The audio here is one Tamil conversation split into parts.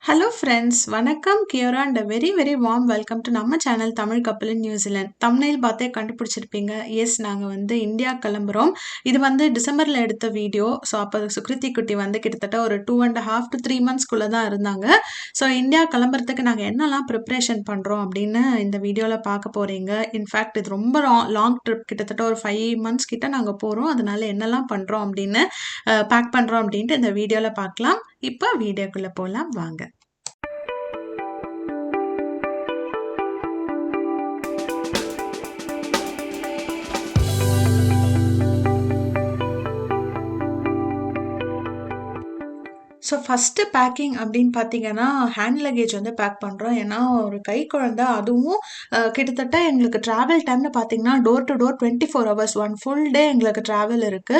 ஹலோ ஃப்ரெண்ட்ஸ் வணக்கம் kia ora and very very warm welcome to நம்ம channel Tamil Kappal in New Zealand. Thumbnail பார்த்தே கண்டுபிடிச்சிருப்பீங்க. எஸ், நாங்கள் வந்து இந்தியா கிளம்புறோம். இது வந்து டிசம்பரில் எடுத்த வீடியோ. ஸோ அப்போ சுக்ரித்தி குட்டி வந்து கிட்டத்தட்ட ஒரு 2.5 to 3 monthsக்குள்ளே தான் இருந்தாங்க. ஸோ இந்தியா கிளம்புறதுக்கு நாங்கள் என்னெல்லாம் ப்ரிப்ரேஷன் பண்ணுறோம் அப்படின்னு இந்த வீடியோவில் பார்க்க போகிறீங்க. இன்ஃபேக்ட் இது ரொம்ப லாங் ட்ரிப், கிட்டத்தட்ட ஒரு 5 months கிட்ட நாங்கள் போகிறோம். அதனால என்னெல்லாம் பண்ணுறோம் அப்படின்னு பேக் பண்ணுறோம் அப்படின்ட்டு இந்த வீடியோவில் பார்க்கலாம். இப்போ வீடியோக்குள்ளே போகலாம் வாங்க. ஸோ ஃபஸ்ட்டு பேக்கிங் அப்படின்னு பார்த்தீங்கன்னா, ஹேண்ட் லக்கேஜ் வந்து பேக் பண்ணுறோம். ஏன்னா, ஒரு கை குழந்தை, அதுவும் கிட்டத்தட்ட எங்களுக்கு ட்ராவல் டைம்னு பார்த்தீங்கன்னா, door to door 24 hours, 1 full day எங்களுக்கு ட்ராவல் இருக்கு.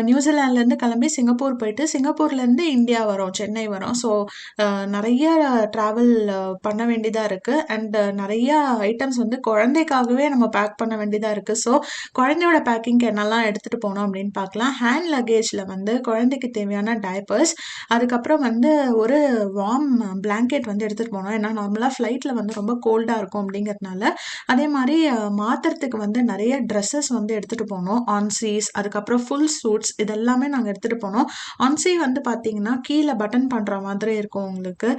நியூசிலாண்ட்லேருந்து கிளம்பி சிங்கப்பூர் போயிட்டு, சிங்கப்பூர்லேருந்து இந்தியா வரோம், சென்னை வரோம். ஸோ நெறைய ட்ராவல் பண்ண வேண்டியதா இருக்கு. அண்ட் நெறையா ஐட்டம்ஸ் வந்து குழந்தைக்காகவே நம்ம பேக் பண்ண வேண்டியதா இருக்கு. ஸோ குழந்தையோட பேக்கிங்க்கு என்னெல்லாம் எடுத்துகிட்டு போனோம் அப்படின்னு பார்க்கலாம். ஹேண்ட் லக்கேஜில் வந்து குழந்தைக்கு தேவையான டைப்பர்ஸ், அதுக்கப்புறம் வந்து ஒரு வார்ம் பிளாங்கெட் வந்து எடுத்துகிட்டு போனோம். ஏன்னா நார்மலாக ஃப்ளைட்டில் வந்து ரொம்ப கோல்டாக இருக்கும் அப்படிங்கிறதுனால. அதே மாதிரி மாற்றுறதுக்கு வந்து நிறைய ட்ரெஸ்ஸஸ் வந்து எடுத்துகிட்டு போனோம். ஆன்சீஸ், அதுக்கப்புறம் ஃபுல் சூட்ஸ், இதெல்லாமே நாங்கள் எடுத்துகிட்டு போனோம். ஆன்சி வந்து பார்த்தீங்கன்னா கீழே பட்டன் பண்ணுற மாதிரி இருக்கும் உங்களுக்கு.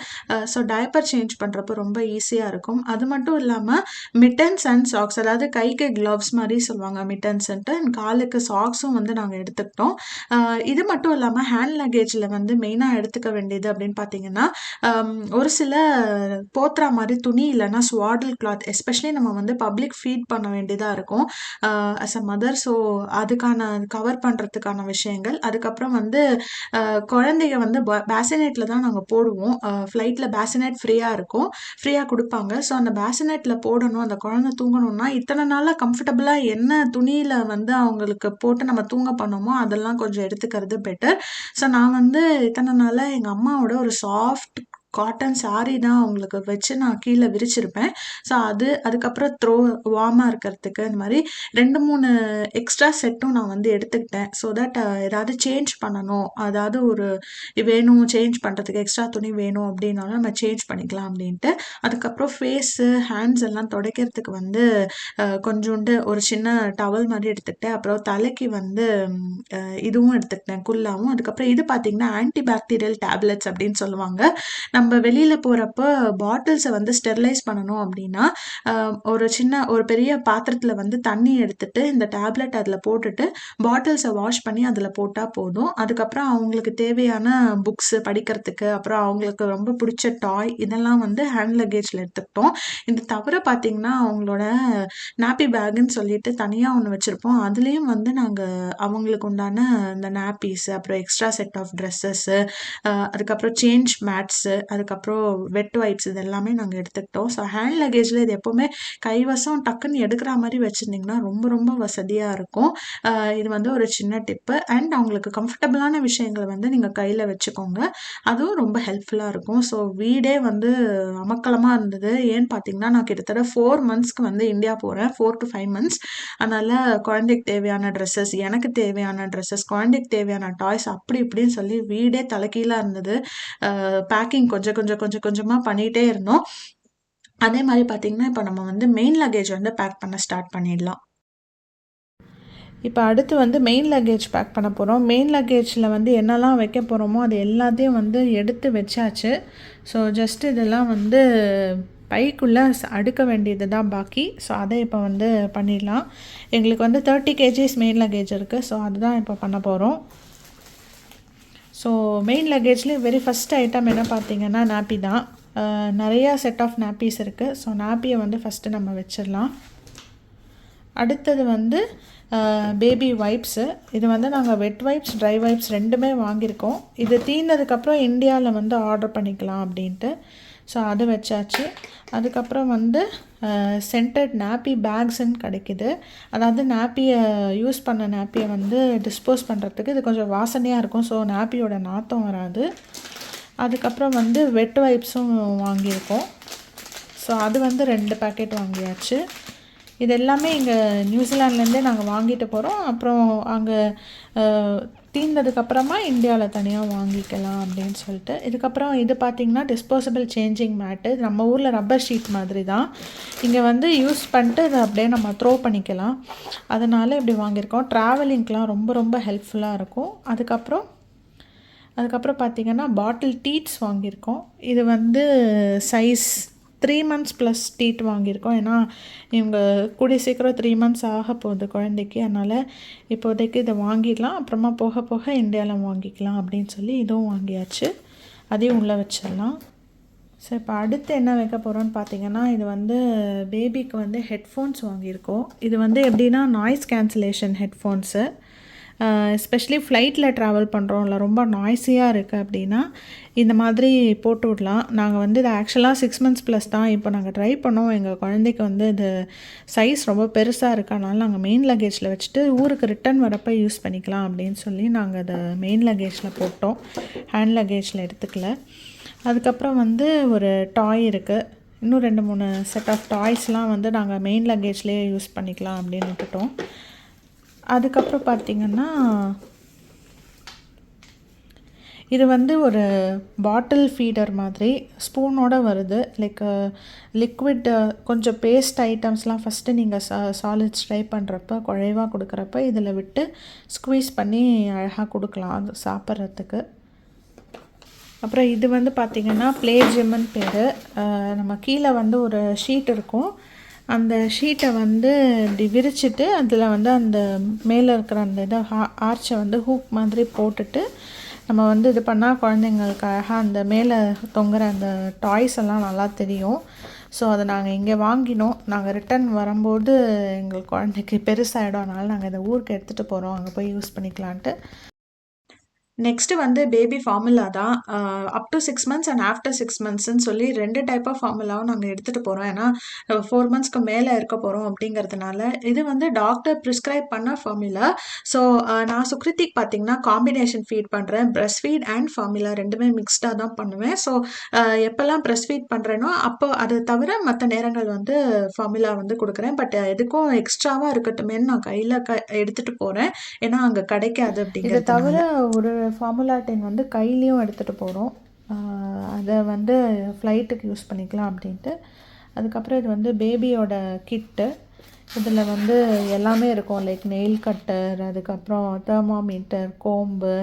ஸோ டைப்பர் சேஞ்ச் பண்ணுறப்போ ரொம்ப ஈஸியாக இருக்கும். அது மட்டும் இல்லாமல் மிட்டன்ஸ் அண்ட் சாக்ஸ், அதாவது கைக்கு க்ளவ்ஸ் மாதிரி சொல்லுவாங்க மிட்டன்ஸ்ன்ட்டு, அண்ட் காலுக்கு சாக்ஸும் வந்து நாங்கள் எடுத்துக்கிட்டோம். இது மட்டும் இல்லாமல் ஹேண்ட் லக்கேஜில் வந்து மெயினாக எடுத்துக்க வேண்டியது அப்படின்னு பார்த்தீங்கன்னா, ஒரு சில போத்ரா மாதிரி துணி, இல்லைன்னா ஸ்வாடல் கிளாத், எஸ்பெஷலி நம்ம வந்து பப்ளிக் ஃபீட் பண்ண வேண்டியதாக இருக்கும் அஸ் அ மதர். ஸோ அதுக்கான கவர் பண்ணுறதுக்கான விஷயங்கள். அதுக்கப்புறம் வந்து குழந்தைங்க வந்து பேசினேட்டில் தான் நாங்கள் போடுவோம். ஃப்ளைட்டில் பேசினேட் ஃப்ரீயாக இருக்கும், ஃப்ரீயாக கொடுப்பாங்க. ஸோ அந்த பேசினேட்டில் போடணும், அந்த குழந்தை தூங்கணும்னா இத்தனை நாளாக கம்ஃபர்டபுளாக என்ன துணியில் வந்து அவங்களுக்கு போட்டு நம்ம தூங்க பண்ணோமோ அதெல்லாம் கொஞ்சம் எடுத்துக்கிறது பெட்டர். ஸோ நான் வந்து இத்தனை நாளாக எங்கள் அம்மாவோட ஒரு சாஃப்ட் காட்டன் சாரீ தான் அவங்களுக்கு வச்சு நான் கீழே விரிச்சிருப்பேன். ஸோ அதுக்கப்புறம் வார்மாக இருக்கிறதுக்கு இந்த மாதிரி 2-3 எக்ஸ்ட்ரா செட்டும் நான் வந்து எடுத்துக்கிட்டேன். ஸோ தட் ஏதாவது சேஞ்ச் பண்ணணும், அதாவது ஒரு வேணும் சேஞ்ச் பண்ணுறதுக்கு, எக்ஸ்ட்ரா துணி வேணும் அப்படின்னாலும் நம்ம சேஞ்ச் பண்ணிக்கலாம் அப்படின்ட்டு. அதுக்கப்புறம் ஃபேஸு ஹேண்ட்ஸ் எல்லாம் துடைக்கிறதுக்கு வந்து கொஞ்சோண்டு ஒரு சின்ன டவல் மாதிரி எடுத்துக்கிட்டேன். அப்புறம் தலைக்கு வந்து இதுவும் எடுத்துக்கிட்டேன், குல்லாவும். அதுக்கப்புறம் இது பார்த்தீங்கன்னா ஆன்டி பாக்டீரியல் டேப்லெட்ஸ் அப்படின்னு சொல்லுவாங்க. நம்ம வெளியில் போகிறப்ப பாட்டில்ஸை வந்து ஸ்டெர்லைஸ் பண்ணணும் அப்படின்னா ஒரு பெரிய பாத்திரத்தில் வந்து தண்ணி எடுத்துட்டு இந்த டேப்லெட் அதில் போட்டுட்டு பாட்டில்ஸை வாஷ் பண்ணி அதில் போட்டால் போதும். அதுக்கப்புறம் அவங்களுக்கு தேவையான புக்ஸு படிக்கிறதுக்கு, அப்புறம் அவங்களுக்கு ரொம்ப பிடிச்ச டாய், இதெல்லாம் வந்து ஹேண்ட் லக்கேஜில் எடுத்துக்கிட்டோம். இது தவிர பார்த்தீங்கன்னா அவங்களோட நாப்பி பேக்குன்னு சொல்லிட்டு தனியாக ஒன்று வச்சுருப்போம். அதுலேயும் வந்து நாங்கள் அவங்களுக்கு உண்டான இந்த நாப்பீஸு, அப்புறம் எக்ஸ்ட்ரா செட் ஆஃப் ட்ரெஸ்ஸஸ்ஸு, அதுக்கப்புறம் சேஞ்ச் மேட்ஸு, அதுக்கப்புறம் வெட் வைப்ஸ், இது எல்லாமே நாங்கள் எடுத்துக்கிட்டோம். ஸோ ஹேண்ட் லக்கேஜில் இது எப்போவுமே கைவசம் டக்குன்னு எடுக்கிற மாதிரி வச்சுருந்திங்கன்னா ரொம்ப ரொம்ப வசதியாக இருக்கும். இது வந்து ஒரு சின்ன டிப்பு. அண்ட் அவங்களுக்கு கம்ஃபர்டபுளான விஷயங்களை வந்து நீங்கள் கையில் வச்சுக்கோங்க, அதுவும் ரொம்ப ஹெல்ப்ஃபுல்லாக இருக்கும். ஸோ வீடே வந்து அமக்கலமாக இருந்தது. ஏன்னு பார்த்தீங்கன்னா நான் கிட்டத்தட்ட 4 monthsக்கு வந்து இந்தியா போகிறேன், 4 to 5 months. அதனால் குழந்தைக்கு தேவையான ட்ரெஸ்ஸஸ், எனக்கு தேவையான ட்ரெஸ்ஸஸ், குழந்தைக்கு தேவையான டாய்ஸ், அப்படி இப்படின்னு சொல்லி வீடே தலைகீழாக இருந்தது. பேக்கிங் கொஞ்சம் கொஞ்சமாக பண்ணிகிட்டே இருந்தோம். அதே மாதிரி பார்த்திங்கன்னா இப்போ நம்ம வந்து மெயின் லக்கேஜ் வந்து பேக் பண்ண ஸ்டார்ட் பண்ணிடலாம். இப்போ அடுத்து வந்து மெயின் லக்கேஜ் பேக் பண்ண போகிறோம். மெயின் லக்கேஜில் வந்து என்னெல்லாம் வைக்க போகிறோமோ அது எல்லாத்தையும் வந்து எடுத்து வச்சாச்சு. ஸோ ஜஸ்ட் இதெல்லாம் வந்து பைக்குள்ளே அடுக்க வேண்டியது தான் பாக்கி. ஸோ அதை இப்போ வந்து பண்ணிடலாம். எங்களுக்கு வந்து 30 kgs மெயின் லக்கேஜ் இருக்குது. ஸோ அதுதான் இப்போ பண்ண போகிறோம். ஸோ மெயின் லக்கேஜ்லேயும் வெரி ஃபஸ்ட் ஐட்டம் என்ன பார்த்தீங்கன்னா நாப்பி தான். நிறையா செட் ஆஃப் நாப்பீஸ் இருக்குது. ஸோ நாப்பியை வந்து ஃபஸ்ட்டு நம்ம வச்சிடலாம். அடுத்தது வந்து பேபி வைப்ஸு. இது வந்து நாங்கள் வெட் வைப்ஸ், ட்ரை வைப்ஸ் ரெண்டுமே வாங்கியிருக்கோம். இது தீர்ந்ததுக்கப்புறம் இந்தியாவில் வந்து ஆர்டர் பண்ணிக்கலாம் அப்படின்ட்டு. ஸோ அது வச்சாச்சு. அதுக்கப்புறம் வந்து சென்டட் நாப்பி பேக்ஸுன்னு கிடைக்கிது. அதாவது நாப்பியை யூஸ் பண்ண நாப்பியை வந்து டிஸ்போஸ் பண்ணுறதுக்கு இது கொஞ்சம் வாசனையாக இருக்கும். ஸோ நாப்பியோட நாத்தம் வராது. அதுக்கப்புறம் வந்து வெட் வைப்ஸும் வாங்கியிருக்கோம். ஸோ அது வந்து 2 பேக்கெட் வாங்கியாச்சு. இது எல்லாமே இங்கே நியூசிலாண்ட்லேருந்தே நாங்கள் வாங்கிட்டு போகிறோம். அப்புறம் அங்கே தீர்ந்ததுக்கப்புறமா இந்தியாவில் தனியாக வாங்கிக்கலாம் அப்படின்னு சொல்லிட்டு. இதுக்கப்புறம் இது பார்த்திங்கன்னா டிஸ்போசபிள் சேஞ்சிங் மேட்டு. நம்ம ஊரில் ரப்பர் ஷீட் மாதிரி தான். இங்கே வந்து யூஸ் பண்ணிட்டு இதை அப்படியே நம்ம த்ரோ பண்ணிக்கலாம். அதனால் இப்படி வாங்கியிருக்கோம். ட்ராவலிங்க்கெலாம் ரொம்ப ரொம்ப ஹெல்ப்ஃபுல்லாக இருக்கும். அதுக்கப்புறம் பார்த்திங்கன்னா பாட்டில் டீட்ஸ் வாங்கியிருக்கோம். இது வந்து சைஸ் 3 months ப்ளஸ் டீட் வாங்கியிருக்கோம். ஏன்னா இவங்க கூடிய சீக்கிரம் 3 months ஆக போகுது குழந்தைக்கு. அதனால் இப்போதைக்கு இதை வாங்கிடலாம், அப்புறமா போக போக இந்தியாவில் வாங்கிக்கலாம் அப்படின்னு சொல்லி இதுவும் வாங்கியாச்சு. அதையும் உள்ளே வச்சிடலாம். ஸோ இப்போ அடுத்து என்ன வைக்க போகிறோன்னு பார்த்தீங்கன்னா, இது வந்து பேபிக்கு வந்து ஹெட்ஃபோன்ஸ் வாங்கியிருக்கோம். இது வந்து எப்படின்னா நாய்ஸ் கேன்சலேஷன் ஹெட்ஃபோன்ஸு. எஸ்பெஷலி ஃப்ளைட்டில் ட்ராவல் பண்ணுறோம்ல, ரொம்ப நாய்ஸியாக இருக்குது அப்படின்னா இந்த மாதிரி போட்டு விடலாம். நாங்கள் வந்து இது ஆக்சுவலாக 6 months ப்ளஸ் தான் இப்போ நாங்கள் ட்ரை பண்ணோம். எங்கள் குழந்தைக்கு வந்து இது சைஸ் ரொம்ப பெருசாக இருக்கனால நாங்கள் மெயின் லக்கேஜில் வச்சுட்டு ஊருக்கு ரிட்டன் வரப்போ யூஸ் பண்ணிக்கலாம் அப்படின்னு சொல்லி நாங்கள் அதை மெயின் லக்கேஜில் போட்டோம், ஹேண்ட் லக்கேஜில் எடுத்துக்கல. அதுக்கப்புறம் வந்து ஒரு டாய் இருக்குது. இன்னும் 2-3 செட் ஆஃப் டாய்ஸ்லாம் வந்து நாங்கள் மெயின் லக்கேஜ்லேயே யூஸ் பண்ணிக்கலாம் அப்படின்னு விட்டுட்டோம். அதுக்கப்புறம் பார்த்திங்கன்னா இது வந்து ஒரு பாட்டில் ஃபீடர் மாதிரி ஸ்பூனோடு வருது. லைக் லிக்விட் கொஞ்சம் பேஸ்ட் ஐட்டம்ஸ்லாம் ஃபஸ்ட்டு நீங்கள் சாலிட்ஸ் ட்ரை பண்ணுறப்ப குழைவாக கொடுக்குறப்ப இதில் விட்டு ஸ்குவீஸ் பண்ணி அழகாக கொடுக்கலாம் அது சாப்பிட்றதுக்கு. அப்புறம் இது வந்து பார்த்திங்கன்னா ப்ளே ஜிம்முன்னு பேர். நம்ம கீழே வந்து ஒரு ஷீட் இருக்கும். அந்த ஷீட்டை வந்து இப்படி விரிச்சிட்டு அதில் வந்து அந்த மேலே இருக்கிற அந்த இதை ஆர்ச்சை வந்து ஹூக் மாதிரி போட்டுட்டு நம்ம வந்து இது பண்ணால் குழந்தைங்களுக்கு அழகாக அந்த மேலே தொங்குற அந்த டாய்ஸ் எல்லாம் நல்லா தெரியும். ஸோ அதை நாங்கள் இங்கே வாங்கினோம். நாங்கள் ரிட்டன் வரும்போது எங்கள் குழந்தைக்கு பெருசாகிடும், அதனால் நாங்கள் இதை ஊருக்கு எடுத்துகிட்டு போகிறோம், அங்கே போய் யூஸ் பண்ணிக்கலான்ட்டு. நெக்ஸ்ட்டு வந்து பேபி ஃபார்முலா தான். Up to 6 months and after 6 monthsன்னு சொல்லி 2 டைப் ஆஃப் ஃபார்முலாவும் நாங்கள் எடுத்துகிட்டு போகிறோம். ஏன்னா 4 monthsக்கு மேலே இருக்க போகிறோம் அப்படிங்கிறதுனால. இது வந்து டாக்டர் ப்ரிஸ்கிரைப் பண்ண ஃபார்முலா. ஸோ நான் சுக்ரித்திக்கு பார்த்திங்கன்னா காம்பினேஷன் ஃபீட் பண்ணுறேன். பிரஸ்ட் ஃபீட் அண்ட் ஃபார்முலா 2மே மிக்ஸ்டாக தான் பண்ணுவேன். ஸோ எப்போல்லாம் பிரஸ்ட் ஃபீட் பண்ணுறேனோ அப்போ அதை தவிர மற்ற நேரங்கள் வந்து ஃபார்முலா வந்து கொடுக்குறேன். பட் எதுக்கும் எக்ஸ்ட்ராவாக இருக்கட்டுமேன்னு நான் கையில் எடுத்துகிட்டு போகிறேன். ஏன்னா அங்கே கிடைக்காது அப்படிங்கிறது. இதை தவிர ஒரு ஃபார்முலா 10 வந்து கையிலையும் எடுத்துகிட்டு போகிறோம். அதை வந்து ஃப்ளைட்டுக்கு யூஸ் பண்ணிக்கலாம் அப்படின்ட்டு. அதுக்கப்புறம் இது வந்து பேபியோட கிட்டு. இதில் வந்து எல்லாமே இருக்கும். லைக் நெயில் கட்டர், அதுக்கப்புறம் தெர்மாமீட்டர், கோம்பு,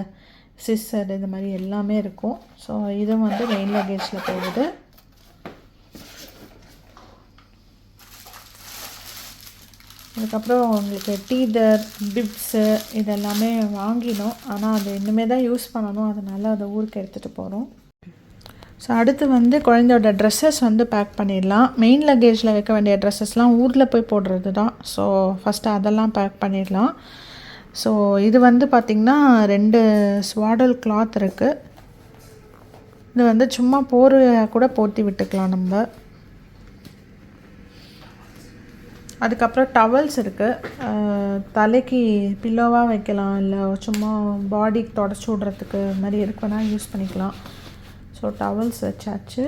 சிஸ்ஸர், இது மாதிரி எல்லாமே இருக்கும். ஸோ இதுவும் வந்து மெயின் லக்கேஜில் போகுது. அதுக்கப்புறம் உங்களுக்கு டீதர், பிப்ஸு இதெல்லாமே வாங்கினோம். ஆனால் அது இன்னுமே தான் யூஸ் பண்ணணும், அதனால் அதை ஊருக்கு எடுத்துகிட்டு போகிறோம். ஸோ அடுத்து வந்து குழந்தையோட ட்ரெஸ்ஸஸ் வந்து பேக் பண்ணிடலாம். மெயின் லக்கேஜில் வைக்க வேண்டிய ட்ரெஸ்ஸஸ்லாம் ஊரில் போய் போடுறது தான். ஸோ ஃபஸ்ட்டு அதெல்லாம் பேக் பண்ணிடலாம். ஸோ இது வந்து பார்த்திங்கன்னா 2 ஸ்வாடல் கிளாத் இருக்குது. இது வந்து சும்மா கூட போர்த்தி விட்டுக்கலாம் நம்ம. அதுக்கப்புறம் டவல்ஸ் இருக்குது. தலைக்கு பில்லோவாக வைக்கலாம், இல்லை சும்மா பாடிக்கு தொடச்சி விட்றதுக்கு இது மாதிரி இருக்குன்னா யூஸ் பண்ணிக்கலாம். ஸோ டவல்ஸ் வச்சாச்சு.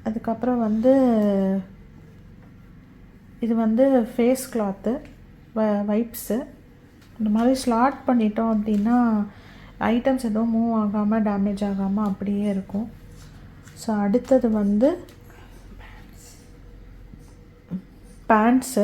அதுக்கப்புறம் வந்து இது வந்து ஃபேஸ் கிளாத்து, வைப்ஸு. இந்த மாதிரி ஸ்லாட் பண்ணிட்டோம் அப்படின்னா ஐட்டம்ஸ் எதுவும் மூவ் ஆகாமல் டேமேஜ் ஆகாமல் அப்படியே இருக்கும். ஸோ அடுத்தது வந்து பேண்ட்ஸு.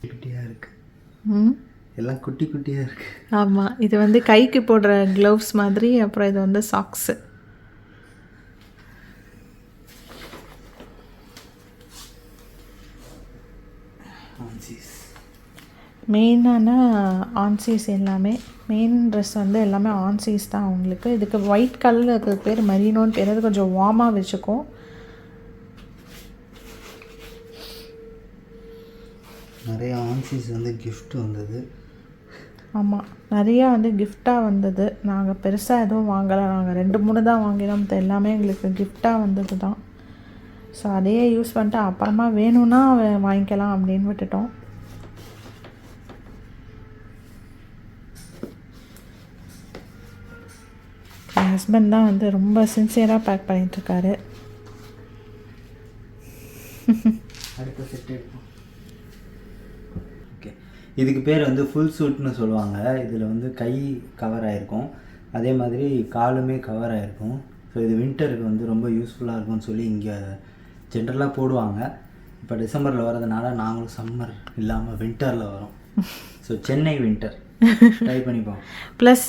குட்டியாக இருக்குது, எல்லாம் குட்டி குட்டியாக இருக்குது. ஆமாம், இது வந்து கைக்கு போடுற க்ளவுஸ் மாதிரி. அப்புறம் இது வந்து சாக்ஸு. மெயினான ஆன்சீஸ் எல்லாமே, மெயின் ட்ரெஸ் வந்து எல்லாமே ஆன்சீஸ் தான் அவங்களுக்கு. இதுக்கு ஒயிட் கலரில் இருக்கிறது பேர் மரீனோன்னு பேர். அது கொஞ்சம் வார்மாக வச்சுக்கும். நிறைய ஆன்சீஸ் வந்து கிஃப்ட் வந்தது. ஆமாம், நிறையா வந்து கிஃப்டாக வந்தது. நாங்கள் பெருசாக எதுவும் வாங்கலை, நாங்கள் 2-3 தான் வாங்கினோம். மற்ற எல்லாமே எங்களுக்கு கிஃப்டாக வந்தது தான். ஸோ அதையே யூஸ் பண்ணிட்டு அப்புறமா வேணும்னா வாங்கிக்கலாம் அப்படின்னு விட்டுட்டோம். ஹஸ்பண்ட் தான் வந்து ரொம்ப சின்சியராக பேக் பண்ணிகிட்ருக்காரு. அடுத்த செட் எடுப்போம். ஓகே, இதுக்கு பேர் வந்து ஃபுல் சூட்னு சொல்லுவாங்க. இதில் வந்து கை கவர் ஆகிருக்கும், அதே மாதிரி காலுமே கவர் ஆகிருக்கும். ஸோ இது வின்டருக்கு வந்து ரொம்ப யூஸ்ஃபுல்லாக இருக்கும்னு சொல்லி இங்கே ஜென்ரலாக போடுவாங்க. இப்போ டிசம்பரில் வரதுனால நாங்களும் சம்மர் இல்லாமல் வின்டரில் வரோம். ஸோ சென்னை வின்டர் ட்ரை பண்ணிப்போம். ப்ளஸ்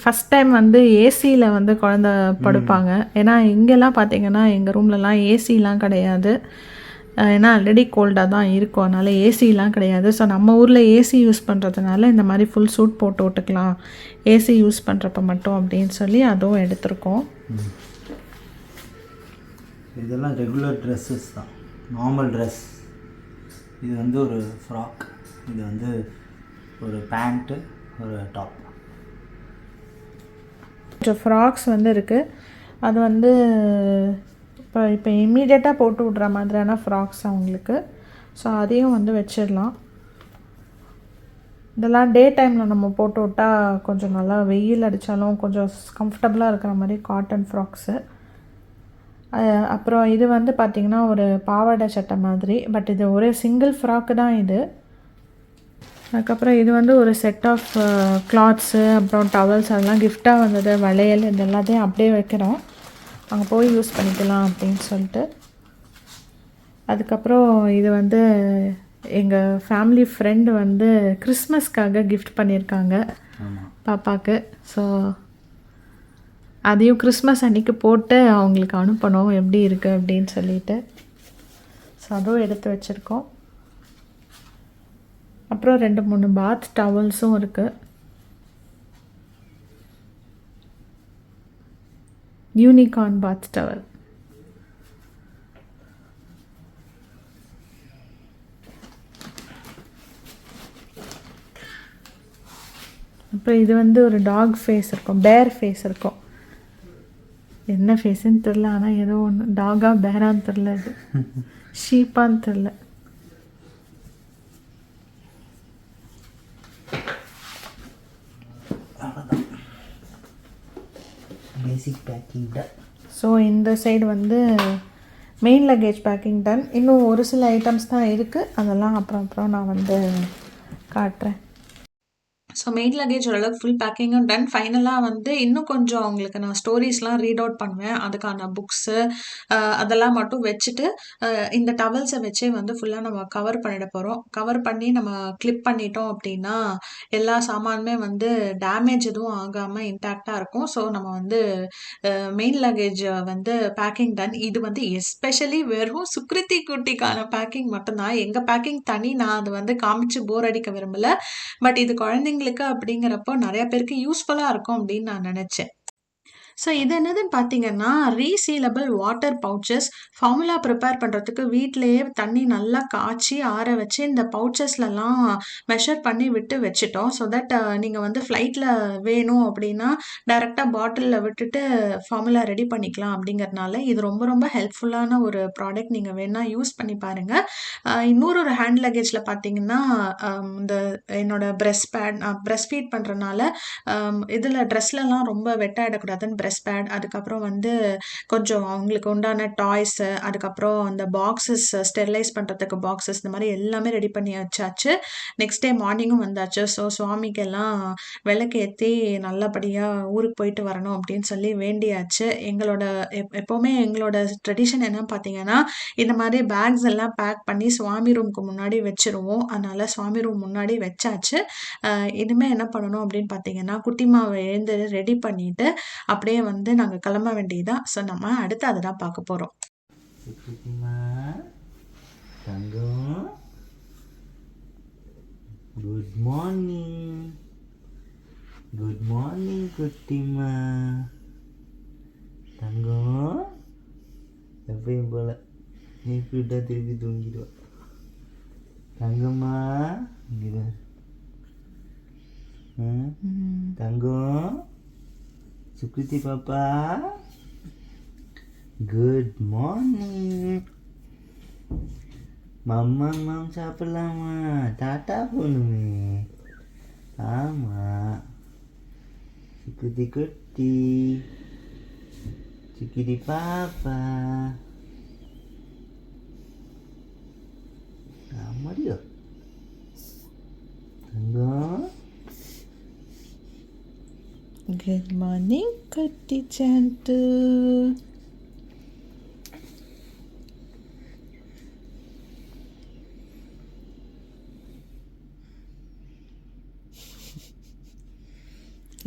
ஃபஸ்ட் டைம் வந்து ஏசியில் வந்து குழந்த படுப்பாங்க. ஏன்னா இங்கெல்லாம் பார்த்தீங்கன்னா எங்கள் ரூம்லலாம் ஏசிலாம் கிடையாது. ஏன்னா ஆல்ரெடி கோல்டாக தான் இருக்கும், அதனால் ஏசிலாம் கிடையாது. ஸோ நம்ம ஊரில் ஏசி யூஸ் பண்ணுறதுனால இந்த மாதிரி ஃபுல் சூட் போட்டு விட்டுக்கலாம் ஏசி யூஸ் பண்ணுறப்ப மட்டும் அப்படின்னு சொல்லி அதுவும் எடுத்திருக்கோம். இதெல்லாம் ரெகுலர் ட்ரெஸ்ஸஸ் தான், நார்மல் ட்ரெஸ். இது வந்து ஒரு ஃப்ராக், இது வந்து ஒரு பேண்ட்டு, ஒரு டாப். கொஞ்சம் ஃப்ராக்ஸ் வந்து இருக்குது. அது வந்து இப்போ இம்மீடியட்டாக போட்டு விட்ற மாதிரியான ஃப்ராக்ஸ் அவங்களுக்கு. ஸோ அதையும் வந்து வச்சிடலாம். இதெல்லாம் டே டைமில் நம்ம போட்டு விட்டால் கொஞ்சம் நல்லா வெயில் அடித்தாலும் கொஞ்சம் கம்ஃபர்டபுளாக இருக்கிற மாதிரி காட்டன் ஃப்ராக்ஸு. அப்புறம் இது வந்து பார்த்திங்கன்னா ஒரு பாவாடை சட்டை மாதிரி, பட் இது ஒரே சிங்கிள் ஃப்ராக்கு தான் இது. அதுக்கப்புறம் இது வந்து ஒரு செட் ஆஃப் கிளாத்ஸு, அப்புறம் டவல்ஸ், அதெல்லாம் கிஃப்டாக வந்தது. வளையல், இது எல்லாத்தையும் அப்படியே வைக்கிறோம், அங்கே போய் யூஸ் பண்ணிக்கலாம் அப்படின்னு சொல்லிட்டு. அதுக்கப்புறம் இது வந்து எங்கள் ஃபேமிலி ஃப்ரெண்டு வந்து கிறிஸ்மஸ்க்காக கிஃப்ட் பண்ணியிருக்காங்க பாப்பாவுக்கு. ஸோ அதையும் கிறிஸ்மஸ் அன்றைக்கி போட்டு அவங்களுக்கு அனுப்பணும் எப்படி இருக்குது அப்படின்னு சொல்லிட்டு. ஸோ அதுவும் எடுத்து வச்சுருக்கோம். அப்புறம் 2-3 பாத் டவல்ஸும் இருக்குது. யூனிகார்ன் பாத் டவல். அப்புறம் இது வந்து ஒரு டாக் ஃபேஸ் இருக்கும், பேர் ஃபேஸ் இருக்கும். என்ன ஃபேஸுன்னு தெரில, ஆனால் ஏதோ ஒன்று டாகா பேரான்னு தெரில, இது ஷீப்பான்னு தெரில. பேசிக் பேக்கிங் டன். ஸோ இந்த சைடு வந்து மெயின் லக்கேஜ் பேக்கிங் டன். இன்னும் ஒரு சில ஐட்டம்ஸ் தான் இருக்குது, அதெல்லாம் அப்புறம் நான் வந்து காட்டுறேன். ஸோ மெயின் லக்கேஜ் ஓரளவுக்கு ஃபுல் பேக்கிங்கும் டன். ஃபைனலாக வந்து இன்னும் கொஞ்சம் அவங்களுக்கு நான் ஸ்டோரிஸ்லாம் ரீட் அவுட் பண்ணுவேன், அதுக்கான புக்ஸு அதெல்லாம் மட்டும் வச்சுட்டு இந்த டவல்ஸை வச்சே வந்து ஃபுல்லாக நம்ம கவர் பண்ணிட போகிறோம். கவர் பண்ணி நம்ம கிளிப் பண்ணிட்டோம் அப்படின்னா எல்லா சாமானுமே வந்து டேமேஜ் எதுவும் ஆகாமல் இன்டாக்டாக இருக்கும். ஸோ நம்ம வந்து மெயின் லக்கேஜ் வந்து பேக்கிங் டன். இது வந்து எஸ்பெஷலி வெறும் சுக்ரித்தி குட்டிக்கான பேக்கிங் மட்டும்தான். எங்கள் பேக்கிங் தனி, நான் அது வந்து காமிச்சு போர் அடிக்க விரும்பலை. பட் இது குழந்தைங்களுக்கு அப்படிங்கிறப்போ நிறைய பேருக்கு யூஸ்ஃபுல்லாக இருக்கும் அப்படின்னு நான் நினச்சேன். ஸோ இது என்னதுன்னு பார்த்தீங்கன்னா ரீசீலபிள் வாட்டர் பவுச்சஸ். ஃபார்முலா ப்ரிப்பேர் பண்ணுறதுக்கு வீட்டிலையே தண்ணி நல்லா காய்ச்சி ஆற வச்சு இந்த பவுச்சஸ்லலாம் மெஷர் பண்ணி விட்டு வச்சுட்டோம். ஸோ தட் நீங்கள் வந்து ஃப்ளைட்டில் வேணும் அப்படின்னா டைரெக்டாக பாட்டிலில் விட்டுட்டு ஃபார்முலா ரெடி பண்ணிக்கலாம். அப்படிங்கிறதுனால இது ரொம்ப ரொம்ப ஹெல்ப்ஃபுல்லான ஒரு ப்ராடக்ட். நீங்கள் வேணால் யூஸ் பண்ணி பாருங்கள். இன்னொரு ஹேண்ட் லக்கேஜில் பார்த்தீங்கன்னா இந்த என்னோட பிரெஸ்ட் பேட், நான் பிரெஸ்ட் ஃபீட் பண்ணுறதுனால இதில் ட்ரெஸ்லலாம் ரொம்ப வெட்டாயிடக்கூடாதுன்னு பிரெஸ்ட் பேட், அதுக்கப்புறம் வந்து கொஞ்சம் அவங்களுக்கு உண்டான டாய்ஸு, அதுக்கப்புறம் அந்த பாக்ஸஸ் ஸ்டெரிலைஸ் பண்ணுறதுக்கு பாக்ஸஸ், இந்த மாதிரி எல்லாமே ரெடி பண்ணி வச்சாச்சு. நெக்ஸ்ட் டே மார்னிங்கும் வந்தாச்சு. ஸோ சுவாமிக்கெல்லாம் விளக்கேற்றி நல்லபடியாக ஊருக்கு போயிட்டு வரணும் அப்படின்னு சொல்லி வேண்டியாச்சு. எங்களோட எப்போவுமே எங்களோட ட்ரெடிஷன் என்ன பார்த்தீங்கன்னா இந்த மாதிரி பேக்ஸ் எல்லாம் பேக் பண்ணி சுவாமி ரூமுக்கு முன்னாடி வச்சுருவோம். அதனால் சுவாமி ரூம் முன்னாடி வச்சாச்சு. இனிமேல் என்ன பண்ணணும் அப்படின்னு பார்த்தீங்கன்னா குட்டிமாவை எழுந்து ரெடி பண்ணிவிட்டு அப்படியே வந்து நாங்கள் கிளம்ப வேண்டியதுதான். ஸோ நம்ம அடுத்து அதை தான் பார்க்க போகிறோம். குட் மார்னிங், குட் மார்னிங் குட்டிமா. தங்கம் எப்பயும் போல எப்படி விட்டா திருப்பி தூங்கிடுவா. தங்கம்மா இங்கே தங்கம், சுக்ரித்தி பாப்பா குட் மார்னிங். மம்மா சாப்பிடலாமா? டாட்டா போகணுமே. ஆமாம் சுக்ரித்தி குட்டி குட்டி சிக்கிடி பாப்பா ஆமாடியோ தங்கம். குட் மார்னிங் குட்டி சாண்டு.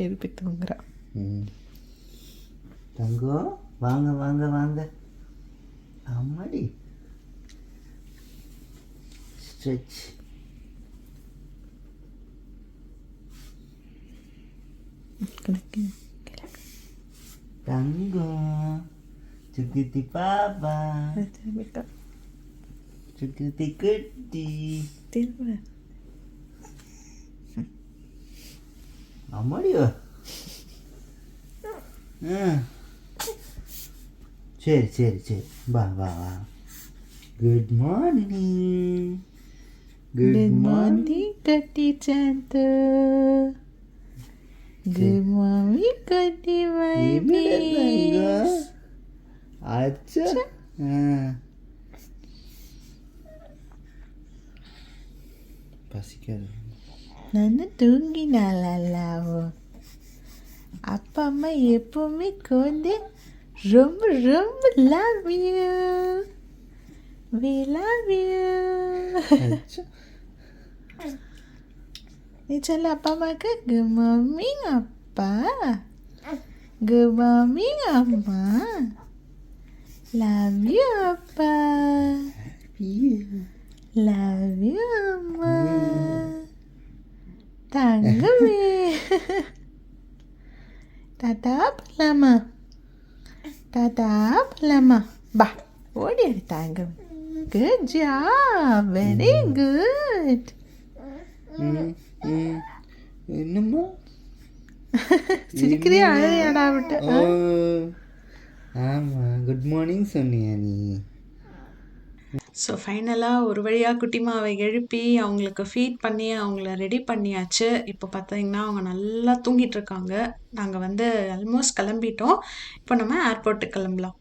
எழுப்பி தூங்குறா. தங்கம் வாங்க வாங்க வாங்க அம்மாடி ஸ்ட்ரெச். தங்கம் சுக்குத்தி பாப்பா சுக்குத்தி குட்டி அம்மாடியோ. சரி சரி சரி வா வா வா. Good morning. குட் மார்னிங் குட்டி சாண்டு. குட் மார்னிங் குட்டி பேபி. அச்சா பசிக்காது. நான் தூங்கினாலாவோ. அப்பா அம்மா எப்பவுமே குழந்தை ரொம்ப ரொம்ப love you. We love you. நீ சொல்ல அப்பா அம்மாவுக்கு குட் மார்னிங் அப்பா, குட் மார்னிங் அம்மா, லவ் யூ அப்பா, லவ் யூ அம்மா. தங்கமே டாட்டா போலாமா, டாட்டா போலாமா, பா ஓடி தாங்கமே. Good job, very good. என்னம்மா சிரிக்கிறியா அழுதையாடா விட்டு? ஆமாம் குட் மார்னிங் சொன்னியா நீ? ஸோ ஃபைனலாக ஒரு வழியாக குட்டிமாவை எழுப்பி அவங்களுக்கு ஃபீட் பண்ணி அவங்கள ரெடி பண்ணியாச்சு. இப்போ பார்த்தீங்கன்னா அவங்க நல்லா தூங்கிட்டு இருக்காங்க. நாங்கள் வந்து ஆல்மோஸ்ட் கிளம்பிட்டோம். இப்போ நம்ம ஏர்போர்ட்டுக்கு கிளம்பலாம்.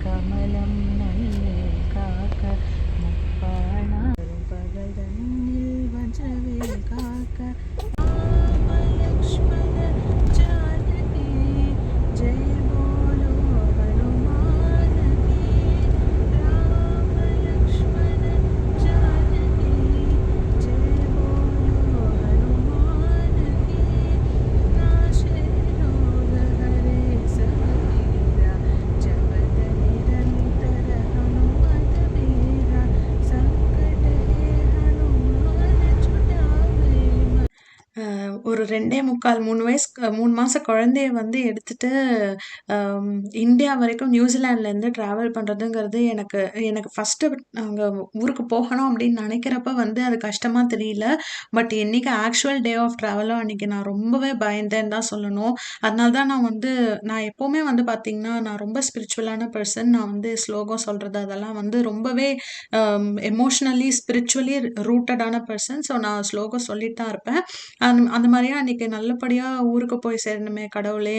கமலம் நல்ல காக்க முப்பானா பகல் தன்னில் வஞ்சவே காக்க லக்ஷ்மண ஜானகி ஜெய போலோ ஹனுமானகி. ராம லக்ஷ்மண ஜானகி ஜெய போலோ ஹனுமானகி. நாஷே ரோக ஹரே சஹீரா ஜபத நிரந்தர ஹனுமத வீரா சங்கட ஹே ஹனுமான சுடாவே. ஒரு 2.75 3 வயசு 3 மாத குழந்தைய வந்து எடுத்துட்டு இந்தியா வரைக்கும் நியூசிலாண்ட்லேருந்து ட்ராவல் பண்ணுறதுங்கிறது எனக்கு எனக்கு ஃபஸ்ட்டு நாங்கள் ஊருக்கு போகணும் அப்படின்னு நினைக்கிறப்ப வந்து அது கஷ்டமாக தெரியல. பட் என்னைக்கு ஆக்சுவல் டே ஆஃப் ட்ராவலோ அன்றைக்கி நான் ரொம்பவே பயந்தேன்னு தான் சொல்லணும். அதனால தான் நான் எப்போவுமே வந்து பார்த்திங்கன்னா நான் ரொம்ப ஸ்பிரிச்சுவலான பர்சன். நான் வந்து ஸ்லோகம் சொல்கிறது அதெல்லாம் வந்து ரொம்பவே எமோஷ்னலி ஸ்பிரிச்சுவலி ரூட்டடான பர்சன். ஸோ நான் ஸ்லோகம் சொல்லிட்டு தான் இருப்பேன். அந்த மாதிரியா அன்றைக்கி நல்லபடியாக ஊருக்கு போய் சேரணுமே கடவுளே,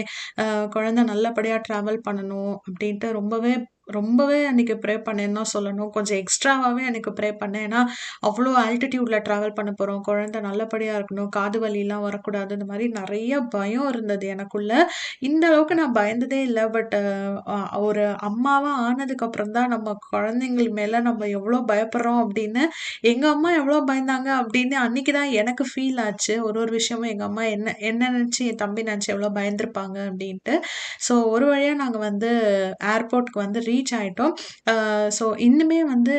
குழந்தை நல்லபடியாக ட்ராவல் பண்ணணும் அப்படின்ட்டு ரொம்பவே ரொம்பவே அன்றைக்கி ப்ரே பண்ணேன்னு தான் சொல்லணும். கொஞ்சம் எக்ஸ்ட்ராவாகவே எனக்கு ப்ரே பண்ணேன். ஏன்னா அவ்வளோ ஆல்டிடியூடில் ட்ராவல் பண்ண போகிறோம், குழந்தை நல்லபடியாக இருக்கணும், காது வலிலாம் வரக்கூடாது, இந்த மாதிரி நிறைய பயம் இருந்தது எனக்குள்ள. இந்த அளவுக்கு நான் பயந்ததே இல்லை. பட் ஒரு அம்மாவாக ஆனதுக்கப்புறம் தான் நம்ம குழந்தைங்கள் மேலே நம்ம எவ்வளோ பயப்படுறோம் அப்படின்னு, எங்கள் அம்மா எவ்வளோ பயந்தாங்க அப்படின்னு அன்றைக்கி தான் எனக்கு ஃபீல் ஆச்சு. ஒரு விஷயமும் எங்கள் அம்மா என்ன என்ன நினச்சி என் தம்பி நினச்சி எவ்வளோ பயந்துருப்பாங்க அப்படின்ட்டு. ஸோ ஒரு வழியாக நாங்கள் வந்து ஏர்போர்ட்டுக்கு வந்து ரீச் ஆயிட்டோம். ஸோ இன்னுமே வந்து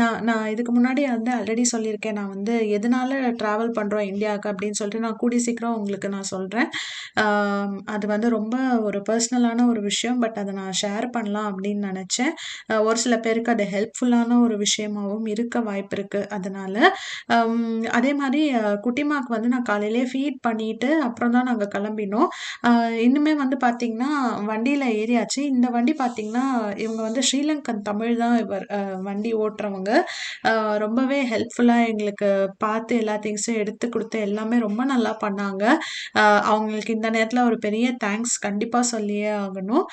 நான் நான் இதுக்கு முன்னாடி வந்து ஆல்ரெடி சொல்லியிருக்கேன். நான் வந்து எதனால ட்ராவல் பண்றோம் இந்தியாவுக்கு அப்படின்னு சொல்லிட்டு நான் கூடிய சீக்கிரம் உங்களுக்கு நான் சொல்றேன். அது வந்து ரொம்ப ஒரு பர்சனலான ஒரு விஷயம். பட் அத நான் ஷேர் பண்ணலாம் அப்படின்னு நெனச்சேன். ஒரு சில பேருக்கு அது ஹெல்ப்ஃபுல்லான ஒரு விஷயமாவும் இருக்க வாய்ப்பு இருக்கு. அதனால அதே மாரி குட்டிமாக்கு வந்து நான் காலையிலேயே ஃபீட் பண்ணிட்டு அப்புறம் தான் நாங்க கிளம்பினோம். அ இன்னுமே வந்து பார்த்தீங்கன்னா, வண்டியில ஏறியாச்சு. இந்த வண்டி பார்த்தீங்கன்னா, இவங்க வந்து ஸ்ரீலங்கன் தமிழ் தான் வண்டி ஓட்டுறவங்க. அ ரொம்பவே ஹெல்ப்ஃபுல்லா எங்களுக்கு பார்த்து எல்லா திங்ஸும் எடுத்து குடுத்து எல்லாமே ரொம்ப நல்லா பண்ணாங்க. அ அவங்களுக்கு இந்த நேரத்தில ஒரு பெரிய தேங்க்ஸ் கண்டிப்பா சொல்லியே ஆகணும்.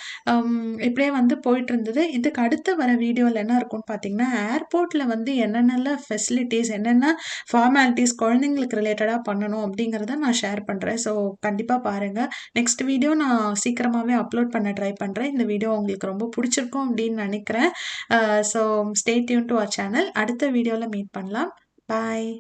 இப்படியே வந்து போயிட்டுருந்தது. இதுக்கு அடுத்து வர வீடியோல என்ன இருக்கும்னு பார்த்தீங்கன்னா, ஏர்போர்ட்ல வந்து என்னென்னலாம் ஃபெசிலிட்டீஸ், என்னென்ன ஃபார்மாலிட்டீஸ் குழந்தைங்களுக்கு ரிலேட்டடா பண்ணணும் அப்படிங்கிறத நான் ஷேர் பண்றேன். ஸோ கண்டிப்பா பாருங்க. நெக்ஸ்ட் வீடியோ நான் சீக்கிரமாவே அப்லோட் பண்ண ட்ரை பண்றேன். இந்த வீடியோ உங்களுக்கு ரொம்ப புடிச்சிருக்கும் அப்படின்னு நெனைக்கிறேன். So stay tuned to our channel. அடுத்த வீடியோல மீட் பண்ணலாம். பாய்.